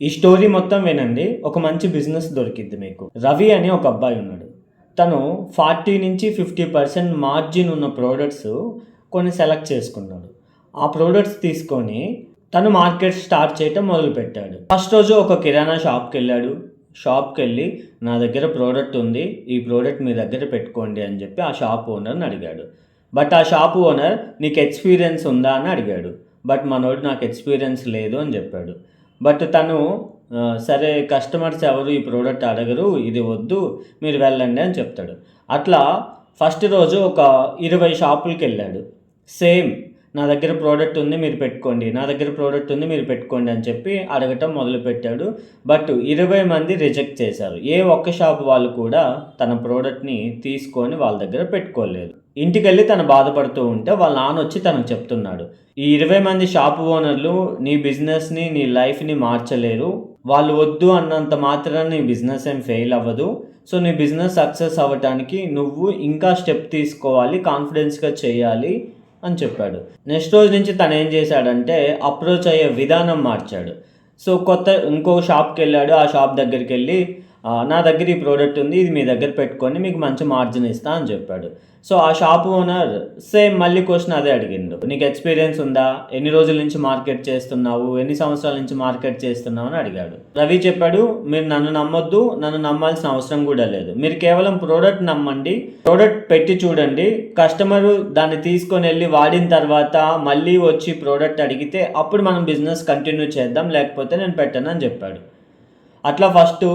ఈ స్టోరీ మొత్తం వినండి. ఒక మంచి బిజినెస్ దొరికిద్ది మీకు. రవి అని ఒక అబ్బాయి ఉన్నాడు. తను 40-50% మార్జిన్ ఉన్న ప్రొడక్ట్స్ కొన్ని సెలెక్ట్ చేసుకున్నాడు. ఆ ప్రొడక్ట్స్ తీసుకొని తను మార్కెట్ స్టార్ట్ చేయటం మొదలుపెట్టాడు. ఫస్ట్ రోజు ఒక కిరాణా షాప్‌కెళ్ళాడు. షాప్‌కెళ్ళి నా దగ్గర ప్రోడక్ట్ ఉంది. ఈ ప్రోడక్ట్ మీ దగ్గర పెట్టుకోండి అని చెప్పి ఆ షాప్ ఓనర్‌ని అడిగాడు. బట్ ఆ షాప్ ఓనర్ నీకు ఎక్స్‌పీరియన్స్ ఉందా అని అడిగాడు. బట్ మనోడు నాకు ఎక్స్‌పీరియన్స్ లేదు అని చెప్పాడు. బట్ తను సరే కస్టమర్స్ ఎవరు ఈ ప్రోడక్ట్ అడగరు. ఇది వద్దు మీరు వెళ్ళండి అని చెప్తాడు. అట్లా ఫస్ట్ రోజు ఒక 20 షాపులకెళ్ళాడు. సేమ్ నా దగ్గర ప్రోడక్ట్ ఉంది మీరు పెట్టుకోండి. నా దగ్గర ప్రోడక్ట్ ఉంది మీరు పెట్టుకోండి అని చెప్పి అడగటం మొదలుపెట్టాడు. బట్ 20 మంది రిజెక్ట్ చేశారు. ఏ ఒక్క షాప్ వాళ్ళు కూడా తన ప్రోడక్ట్‌ని తీసుకొని వాళ్ళ దగ్గర పెట్టుకోలేదు. ఇంటికెళ్ళి తను బాధపడుతూ ఉంటే వాళ్ళ నాన్న వచ్చి తనకు చెప్తున్నాడు. ఈ 20 మంది షాప్ ఓనర్లు నీ బిజినెస్‌ని, నీ లైఫ్‌ని మార్చలేరు. వాళ్ళు వద్దు అన్నంత మాత్రాన నీ బిజినెస్ ఏం ఫెయిల్ అవ్వదు. సో నీ బిజినెస్ సక్సెస్ అవ్వటానికి నువ్వు ఇంకా స్టెప్ తీసుకోవాలి, కాన్ఫిడెన్స్‌గా చేయాలి అని చెప్పాడు. నెక్స్ట్ రోజు నుంచి తను ఏం చేశాడంటే అప్రోచ్ అయ్యే విధానం మార్చాడు. సో ఇంకో షాప్‌కెళ్ళాడు. ఆ షాప్ దగ్గరికెళ్ళి నా దగ్గర ఈ ప్రోడక్ట్ ఉంది. ఇది మీ దగ్గర పెట్టుకొని మీకు మంచి మార్జిన్ ఇస్తా అని చెప్పాడు. సో ఆ షాప్ ఓనర్ సేమ్ మళ్ళీ క్వశ్చన్ అదే అడిగిండు. నీకు ఎక్స్పీరియన్స్ ఉందా? ఎన్ని రోజుల నుంచి మార్కెట్ చేస్తున్నావు? ఎన్ని సంవత్సరాల నుంచి మార్కెట్ చేస్తున్నావు అని అడిగాడు. రవి చెప్పాడు, మీరు నన్ను నమ్మొద్దు, నన్ను నమ్మాల్సిన అవసరం కూడా లేదు. మీరు కేవలం ప్రోడక్ట్ నమ్మండి, ప్రోడక్ట్ పెట్టి చూడండి. కస్టమరు దాన్ని తీసుకొని వెళ్ళి వాడిన తర్వాత మళ్ళీ వచ్చి ప్రోడక్ట్ అడిగితే అప్పుడు మనం బిజినెస్ కంటిన్యూ చేద్దాం, లేకపోతే నేను పెట్టను అని చెప్పాడు. అట్లా ఫస్ట్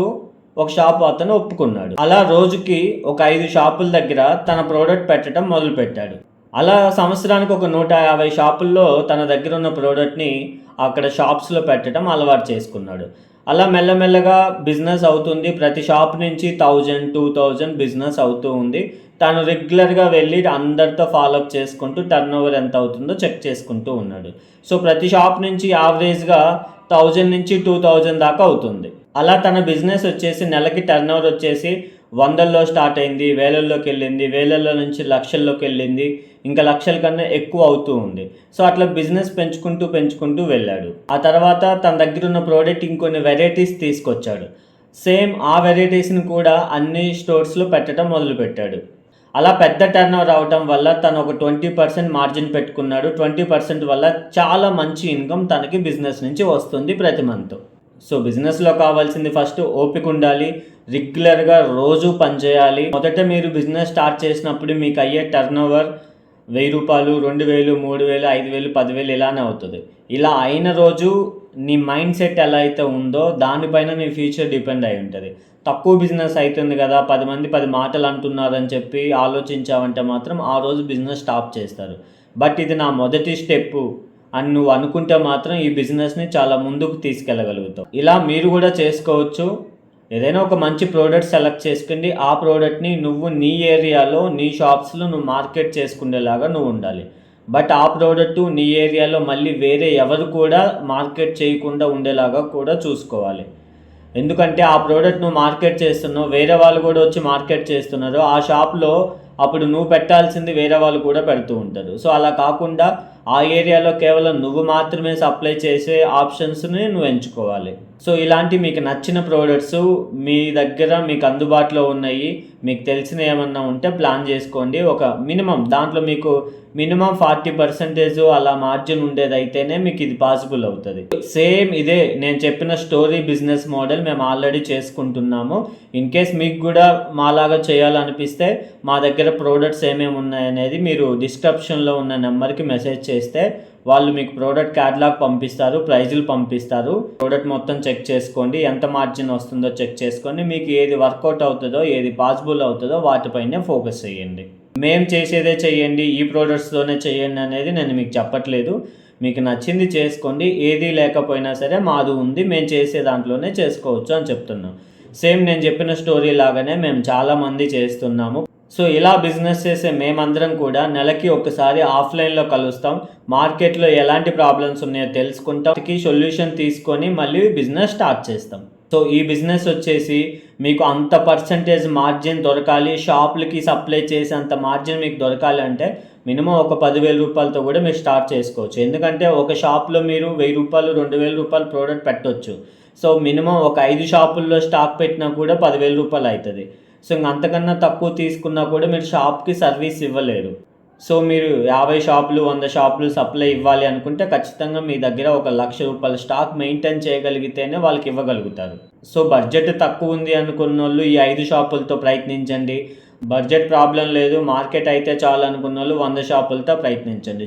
ఒక షాప్ అతను ఒప్పుకున్నాడు. అలా రోజుకి ఒక 5 షాపుల దగ్గర తన ప్రోడక్ట్ పెట్టడం మొదలుపెట్టాడు. అలా సంవత్సరానికి ఒక 150 షాపుల్లో తన దగ్గర ఉన్న ప్రోడక్ట్‌ని అక్కడ షాప్స్‌లో పెట్టడం అలవాటు చేసుకున్నాడు. అలా మెల్లమెల్లగా బిజినెస్ అవుతుంది. ప్రతి షాప్ నుంచి 1000, 2000 బిజినెస్ అవుతూ ఉంది. తను రెగ్యులర్‌గా వెళ్ళి అందరితో ఫాలోఅప్ చేసుకుంటూ టర్నోవర్ ఎంత అవుతుందో చెక్ చేసుకుంటూ ఉన్నాడు. సో ప్రతి షాప్ నుంచి యావరేజ్‌గా 1000-2000 దాకా అవుతుంది. అలా తన బిజినెస్ వచ్చేసి నెలకి టర్నోవర్ వచ్చేసి వందల్లో స్టార్ట్ అయింది, వేలల్లోకి వెళ్ళింది, వేలల్లో నుంచి లక్షల్లోకి వెళ్ళింది, ఇంకా లక్షల కన్నా ఎక్కువ అవుతూ ఉంది. సో అట్లా బిజినెస్ పెంచుకుంటూ వెళ్ళాడు. ఆ తర్వాత తన దగ్గర ఉన్న ప్రోడక్ట్ ఇంకొన్ని వెరైటీస్ తీసుకొచ్చాడు. సేమ్ ఆ వెరైటీస్ని కూడా అన్ని స్టోర్స్లో పెట్టడం మొదలుపెట్టాడు. అలా పెద్ద టర్నోవర్ అవటం వల్ల తను ఒక 20% మార్జిన్ పెట్టుకున్నాడు. 20% వల్ల చాలా మంచి ఇన్కమ్ తనకి బిజినెస్ నుంచి వస్తుంది ప్రతి మంత్. సో బిజినెస్‌లో కావాల్సింది ఫస్ట్ ఓపిక ఉండాలి. రెగ్యులర్‌గా రోజు పని చేయాలి. మొదట మీరు బిజినెస్ స్టార్ట్ చేసినప్పుడు మీకు అయ్యే టర్నోవర్ రూ. 1000, 2000, 3000, 5000, 10,000 ఇలానే అవుతుంది. ఇలా అయిన రోజు నీ మైండ్ సెట్ ఎలా అయితే ఉందో దానిపైన నీ ఫ్యూచర్ డిపెండ్ అయి ఉంటుంది. తక్కువ బిజినెస్ అవుతుంది కదా, 10 మంది 10 మాటలు అంటున్నారని చెప్పి ఆలోచించావంటే మాత్రం ఆ రోజు బిజినెస్ స్టాప్ చేస్తారు. బట్ ఇది నా మొదటి స్టెప్పు అని నువ్వు అనుకుంటే మాత్రం ఈ బిజినెస్ని చాలా ముందుకు తీసుకెళ్ళగలుగుతావు. ఇలా మీరు కూడా చేసుకోవచ్చు. ఏదైనా ఒక మంచి ప్రోడక్ట్ సెలెక్ట్ చేసుకోండి. ఆ ప్రోడక్ట్ని నువ్వు నీ ఏరియాలో, నీ షాప్స్లో నువ్వు మార్కెట్ చేసుకునేలాగా నువ్వు ఉండాలి. బట్ ఆ ప్రోడక్ట్ నీ ఏరియాలో మళ్ళీ వేరే ఎవరు కూడా మార్కెట్ చేయకుండా ఉండేలాగా కూడా చూసుకోవాలి. ఎందుకంటే ఆ ప్రోడక్ట్ నువ్వు మార్కెట్ చేస్తున్నావు, వేరే వాళ్ళు కూడా వచ్చి మార్కెట్ చేస్తున్నారు. ఆ షాప్లో అప్పుడు నువ్వు పెట్టాల్సింది వేరే వాళ్ళు కూడా పెడుతూ ఉంటారు. సో అలా కాకుండా ఆ ఏరియాలో కేవలం నువ్వు మాత్రమే సప్లై చేసే ఆప్షన్స్ని నువ్వు ఎంచుకోవాలి. సో ఇలాంటి మీకు నచ్చిన ప్రోడక్ట్స్ మీ దగ్గర మీకు అందుబాటులో ఉన్నాయి, మీకు తెలిసిన ఏమన్నా ఉంటే ప్లాన్ చేసుకోండి. ఒక దాంట్లో మీకు మినిమం 40% అలా మార్జిన్ ఉండేదైతేనే మీకు ఇది పాసిబుల్ అవుతుంది. సేమ్ ఇదే నేను చెప్పిన స్టోరీ బిజినెస్ మోడల్ మేము ఆల్రెడీ చేసుకుంటున్నాము. ఇన్ కేస్ మీకు కూడా మాలాగా చేయాలనిపిస్తే మా దగ్గర ప్రోడక్ట్స్ ఏమేమి ఉన్నాయనేది మీరు డిస్క్రిప్షన్లో ఉన్న నెంబర్కి మెసేజ్ చేస్తే వాళ్ళు మీకు ప్రోడక్ట్ క్యాటలాగ్ పంపిస్తారు, ప్రైజులు పంపిస్తారు. ప్రోడక్ట్ మొత్తం చెక్ చేసుకోండి, ఎంత మార్జిన్ వస్తుందో చెక్ చేసుకోండి. మీకు ఏది వర్కౌట్ అవుతుందో, ఏది పాసిబుల్ అవుతుందో వాటిపైనే ఫోకస్ చేయండి. మేము చేసేదే చేయండి, ఈ ప్రోడక్ట్స్తోనే చేయండి అనేది నేను మీకు చెప్పట్లేదు. మీకు నచ్చింది చేసుకోండి, ఏది లేకపోయినా సరే మాది ఉంది, మేము చేసే దాంట్లోనే చేసుకోవచ్చు అని చెప్తున్నాం. సేమ్ నేను చెప్పిన స్టోరీ లాగానే మేము చాలామంది చేస్తున్నాము. సో ఇలా బిజినెస్ చేసే మేమందరం కూడా నెలకి ఒకసారి ఆఫ్లైన్లో కలుస్తాం. మార్కెట్లో ఎలాంటి ప్రాబ్లమ్స్ ఉన్నాయో తెలుసుకుంటాం, సొల్యూషన్ తీసుకొని మళ్ళీ బిజినెస్ స్టార్ట్ చేస్తాం. సో ఈ బిజినెస్ వచ్చేసి మీకు అంత పర్సంటేజ్ మార్జిన్ దొరకాలి, షాపులకి సప్లై చేసి అంత మార్జిన్ మీకు దొరకాలి అంటే మినిమం ఒక 10,000 రూపాయలతో కూడా మీరు స్టార్ట్ చేసుకోవచ్చు. ఎందుకంటే ఒక షాప్లో మీరు 1000 రూపాయలు, 2000 రూపాయలు ప్రోడక్ట్ పెట్టవచ్చు. సో మినిమం ఒక 5 షాపుల్లో స్టాక్ పెట్టినా కూడా 10,000 రూపాయలు అవుతుంది. సో ఇంక అంతకన్నా తక్కువ తీసుకున్నా కూడా మీరు షాప్కి సర్వీస్ ఇవ్వలేరు. సో మీరు 50 షాపులు 100 షాపులు సప్లై ఇవ్వాలి అనుకుంటే ఖచ్చితంగా మీ దగ్గర ఒక ₹1,00,000 స్టాక్ మెయింటైన్ చేయగలిగితేనే వాళ్ళకి ఇవ్వగలుగుతారు. సో బడ్జెట్ తక్కువ ఉంది అనుకున్నోళ్ళు ఈ 5 షాపులతో ప్రయత్నించండి. బడ్జెట్ ప్రాబ్లం లేదు, మార్కెట్ అయితే చాలు అనుకున్నోళ్ళు 100 షాపులతో ప్రయత్నించండి.